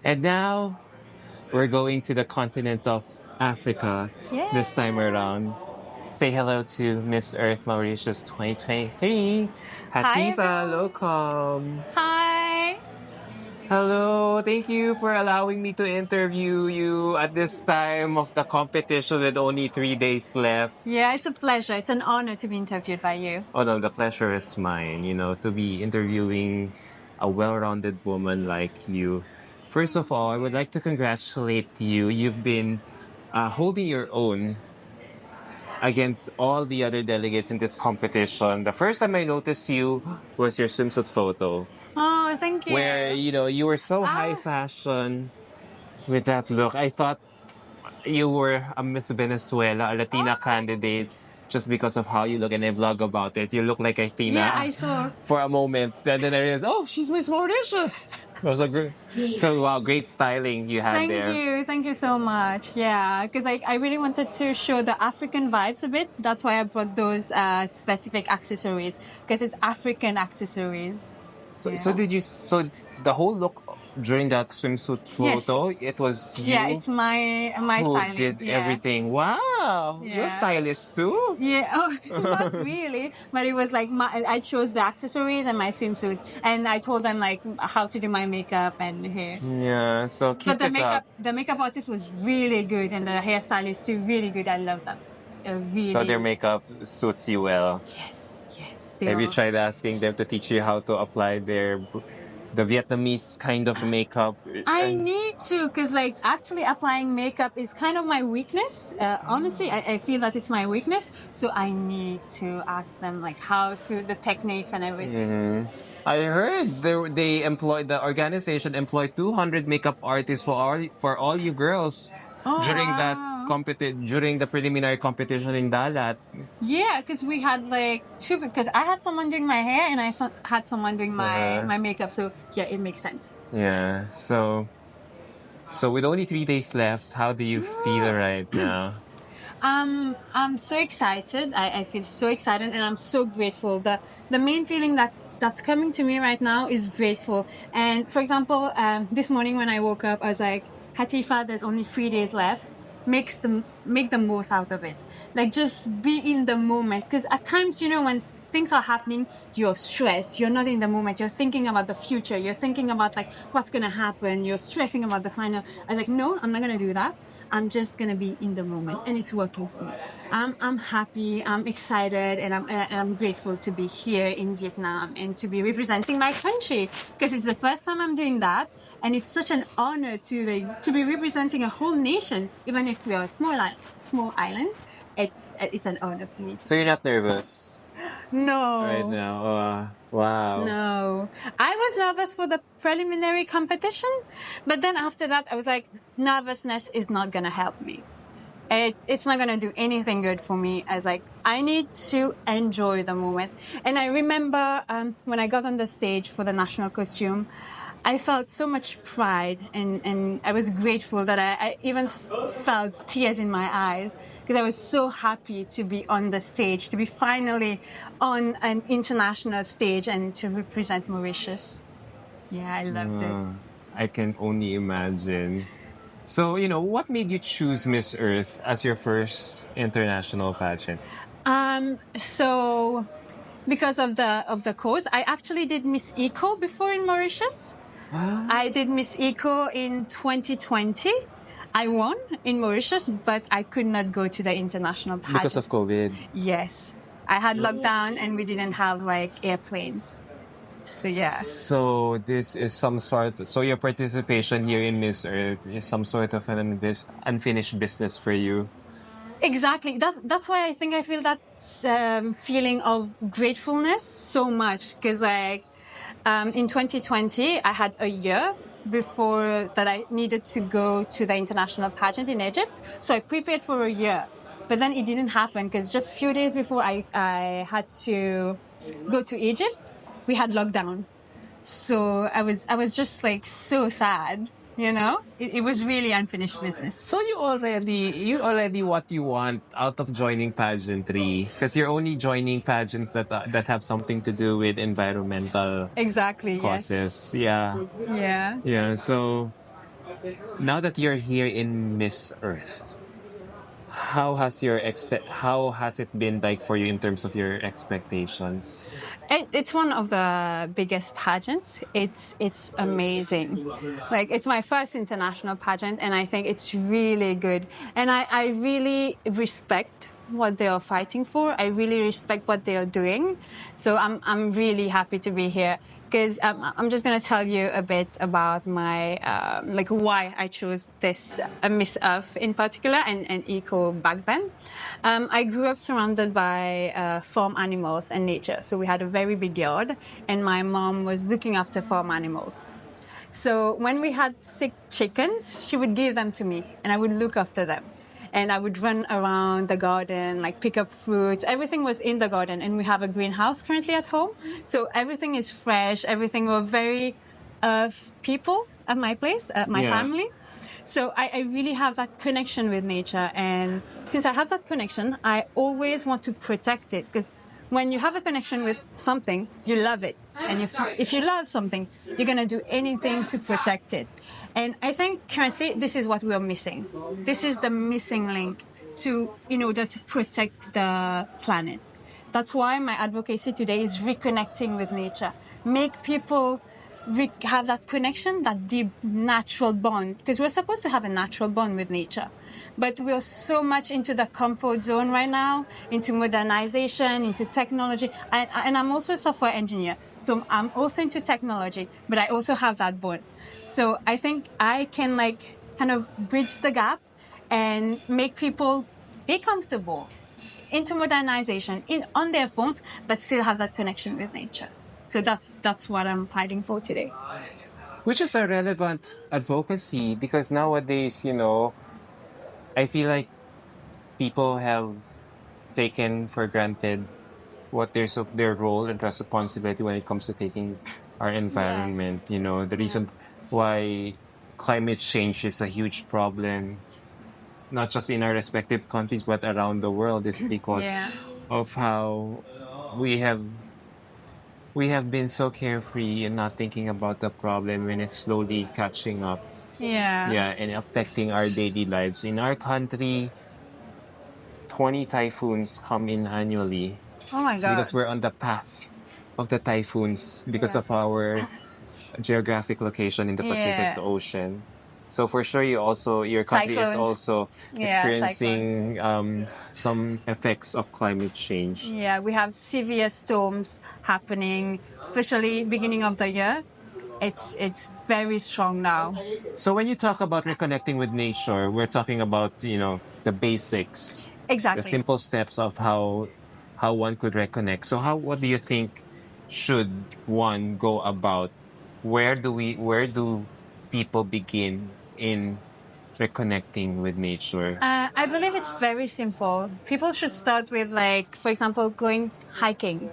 And now we're going to the continent of Africa this Yeah. time around. Say hello to Miss Earth Mauritius 2023. Hi, Hateefa, everyone. welcome. Hi. Hello, thank you for allowing me to interview you at this time of the competition with only 3 days left. Yeah, it's a pleasure. It's an honor to be interviewed by you. Oh no, the pleasure is mine, to be interviewing a well-rounded woman like you. First of all, I would like to congratulate you. You've been holding your own against all the other delegates in this competition. The first time I noticed you was your swimsuit photo, Oh, thank where, you. you were so high Ah, fashion with that look. I thought you were a Miss Venezuela, a Latina candidate, just because of how you look, and I vlog about it. You look like a yeah, Latina I saw. for a moment, and then I realized, oh, she's Miss Mauritius. It was a great, so wow, great styling you had Thank there. you. Thank you so much. Yeah, because I really wanted to show the African vibes a bit. That's why I brought those specific accessories, because it's African accessories. So Yeah. did you? So the whole look during that swimsuit Yes. photo, it was Yeah, you it's my who styling. did Yeah. everything. Wow, you're Yeah. stylish too. Yeah, oh, not really, but it was like I chose the accessories and my swimsuit, and I told them like how to do my makeup and hair. Yeah, so But keep it up. the makeup artist was really good, and the hairstylist too, really good. I love them. So their Really, makeup suits you well. yes, they Have you are. tried asking them to teach you how to apply the Vietnamese kind of makeup? I And need to, because like actually applying makeup is kind of my weakness. Honestly, I feel that it's my weakness, so I need to ask them like how to the techniques and everything. I heard the organization employed 200 makeup artists for all you girls Oh during that wow. during the preliminary competition in Dalat. Yeah, because we had like two. Because I had someone doing my hair and had someone doing Uh-huh. my makeup. So yeah, it makes sense. Yeah. So with only 3 days left, how do you feel right now? I'm so excited. I feel so excited and I'm so grateful. The main feeling that's coming to me right now is grateful. And for example, this morning when I woke up, I was like, Hateefa, there's only 3 days left. Make the most out of it. Like just be in the moment. Because at times, when things are happening, you're stressed. You're not in the moment. You're thinking about the future. You're thinking about like what's gonna happen. You're stressing about the final. I was like, no, I'm not gonna do that. I'm just gonna be in the moment, and it's working for me. I'm happy. I'm excited, and I'm grateful to be here in Vietnam and to be representing my country because it's the first time I'm doing that, and it's such an honor to be representing a whole nation, even if we are a small island. It's an honor for me. So you're not nervous right No. now? Wow. No, I was nervous for the preliminary competition, but then after that, I was like, nervousness is not gonna help me. It's not gonna do anything good for me. I was like, I need to enjoy the moment. And I remember when I got on the stage for the national costume, I felt so much pride and I was grateful that I even felt tears in my eyes because I was so happy to be on the stage, to be finally on an international stage and to represent Mauritius. Yeah, I loved it. I can only imagine. So, what made you choose Miss Earth as your first international pageant? So because of the cause, I actually did Miss Eco before in Mauritius. I did Miss Eco in 2020. I won in Mauritius, but I could not go to the international pageant. Because of COVID. Yes. I had lockdown and we didn't have like airplanes. So yeah. So this is so your participation here in Miss Earth is some sort of an unfinished business for you. Exactly. That's why I think I feel that feeling of gratefulness so much because like in 2020 I had a year before that I needed to go to the international pageant in Egypt, so I prepared for a year. But then it didn't happen because just a few days before I had to go to Egypt, we had lockdown. So I was just like so sad. It was really unfinished business. So you already what you want out of joining pageantry because you're only joining pageants that have something to do with environmental Exactly. Yes. causes. Yeah. Yeah. Yeah. So Now that you're here in Miss Earth, how has it been like for you in terms of your expectations? It's one of the biggest pageants. It's amazing. Like it's my first international pageant, and I think it's really good. And I really respect what they are fighting for. I really respect what they are doing. So I'm really happy to be here. Because I'm just going to tell you a bit about my like why I chose this Miss Earth in particular and eco back then. I grew up surrounded by farm animals and nature, so we had a very big yard, and my mom was looking after farm animals. So when we had sick chickens, she would give them to me, and I would look after them. And I would run around the garden, like pick up fruits. Everything was in the garden, and we have a greenhouse currently at home. So everything is fresh. Everything were very people at my place, at my Yeah. family. So I really have that connection with nature. And since I have that connection, I always want to protect it because when you have a connection with something, you love it. And if you love something, you're going to do anything to protect it. And I think currently this is what we are missing. This is the missing link to, in order to protect the planet. That's why my advocacy today is reconnecting with nature. Make people have that connection, that deep natural bond, because we're supposed to have a natural bond with nature. But we're so much into the comfort zone right now, into modernization, into technology. And I'm also a software engineer, so I'm also into technology, but I also have that bond. So I think I can like kind of bridge the gap and make people be comfortable into modernization on their phones, but still have that connection with nature. So that's what I'm fighting for today. Which is a relevant advocacy because nowadays, I feel like people have taken for granted what their role and responsibility when it comes to taking our Yes. environment. The Yeah. reason why climate change is a huge problem, not just in our respective countries but around the world, is because Yeah. of how we have we have been so carefree and not thinking about the problem when it's slowly catching up. Yeah. Yeah, and affecting our daily lives. In our country, 20 typhoons come in annually Oh my because God. we're on the path of the typhoons because Yeah. of our geographic location in the Pacific Yeah. Ocean. So for sure, your country is Cyclones. also Yeah, cyclones. experiencing some effects of climate change. Yeah, we have severe storms happening, especially beginning of the year. It's very strong now. So when you talk about reconnecting with nature, we're talking about the basics, the Exactly. simple steps of how one could reconnect. So what do you think should one go about? Where do people begin in reconnecting with nature? I believe it's very simple. People should start with, like, for example, going hiking,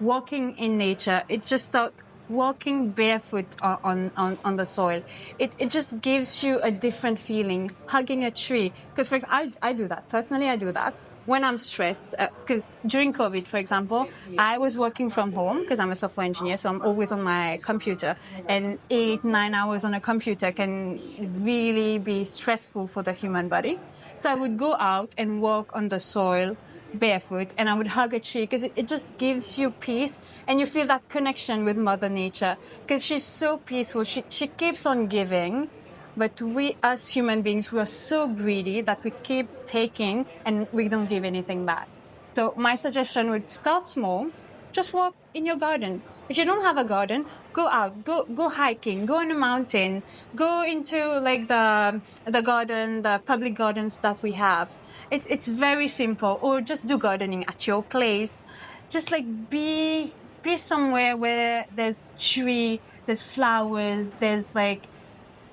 walking in nature. It just start walking barefoot on the soil. It just gives you a different feeling. Hugging a tree, because for example, I do that personally. I do that when I'm stressed. Because during COVID, for example, I was working from home because I'm a software engineer, so I'm always on my computer. And 8, 9 hours on a computer can really be stressful for the human body. So I would go out and walk on the soil barefoot, and I would hug a tree because it just gives you peace, and you feel that connection with Mother Nature because she's so peaceful. She keeps on giving, but we as human beings, we are so greedy that we keep taking and we don't give anything back. So my suggestion would start small. Just walk in your garden. If you don't have a garden, go out, go hiking, go on a mountain, go into like the garden, the public gardens that we have. It's very simple. Or just do gardening at your place. Just like be somewhere where there's tree, there's flowers, there's like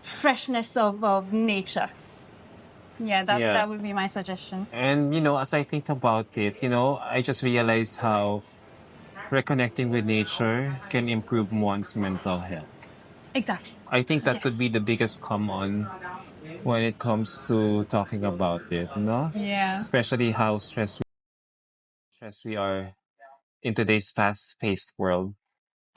freshness of nature. Yeah, Yeah. that would be my suggestion. And as I think about it, I just realized how reconnecting with nature can improve one's mental health. Exactly. I think that could Yes. be the biggest come on when it comes to talking about it, no? Yeah. Especially how stressed we are in today's fast-paced world.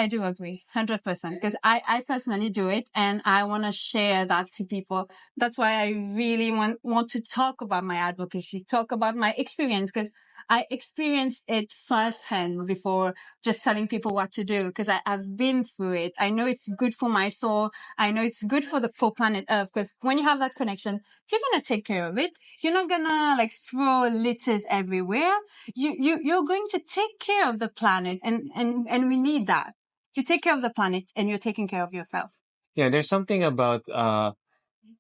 I do agree, 100%. Because I personally do it, and I want to share that to people. That's why I really want to talk about my advocacy, talk about my experience, because I experienced it firsthand before just telling people what to do. Because I've been through it. I know it's good for my soul. I know it's good for the for planet Earth. Because when you have that connection, you're gonna take care of it. You're not gonna like throw litters everywhere. You're going to take care of the planet, and we need that. You take care of the planet, and you're taking care of yourself. Yeah, there's something about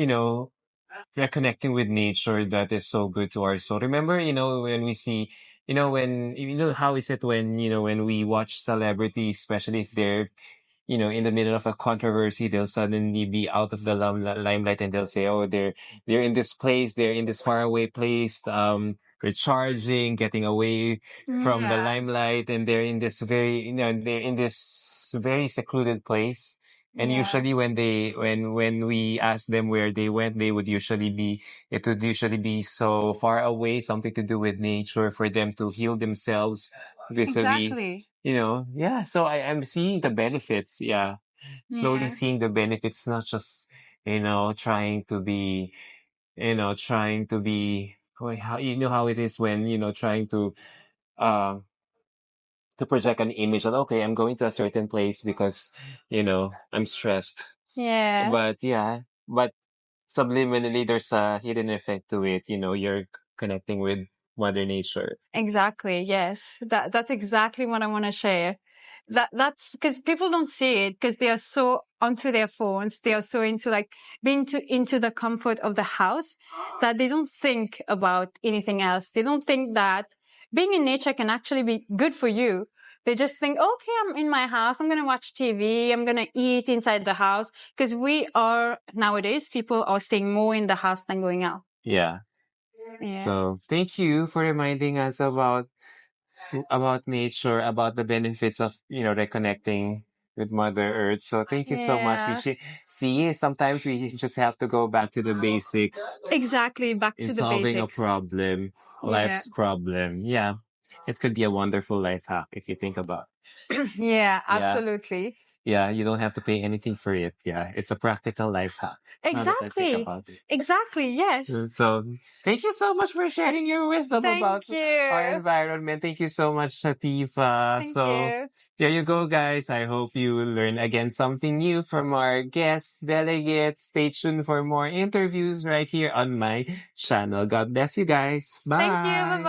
you know, connecting with nature that is so good to our soul. Remember, when we see, when how is it when when we watch celebrities, especially if they're in the middle of a controversy, they'll suddenly be out of the limelight, and they'll say, "Oh, they're in this place, they're in this faraway place, recharging, getting away from the Yeah. limelight, and they're in this very, they're in this very secluded place." And usually, Yes. when we ask them where they went, it would usually be so far away, something to do with nature, for them to heal themselves vis-a-vis. Exactly. Yeah, so I'm seeing the benefits. Yeah, slowly Yeah. seeing the benefits, not just, trying to be, well, how, how it is when, trying uh, to project an image that, okay, I'm going to a certain place because, I'm stressed. Yeah. But yeah, but subliminally, there's a hidden effect to it. You're connecting with Mother Nature. Exactly. Yes. That's exactly what I want to share. That's because people don't see it because they are so onto their phones. They are so into like being into the comfort of the house that they don't think about anything else. They don't think that being in nature can actually be good for you. They just think, okay, I'm in my house. I'm going to watch TV. I'm going to eat inside the house because we are nowadays people are staying more in the house than going out. Yeah. Yeah. So thank you for reminding us about nature, about the benefits of, reconnecting with Mother Earth. So thank you so much. We Yeah. should see, sometimes we just have to go back to the basics Exactly. Back in to the solving a basics. problem, Yeah. life's problem. Yeah. It could be a wonderful life hack if you think about Yeah, it. Yeah. absolutely. Yeah. You don't have to pay anything for it. Yeah. It's a practical life hack. Now that I think Exactly. about it. Exactly. Yes. So thank you so much for sharing your wisdom about Thank our you. environment. Thank you so much, Hateefa. Thank So you. there you go, guys. I hope you learn again something new from our guest delegates. Stay tuned for more interviews right here on my channel. God bless you guys. Thank you. Bye Bye. bye.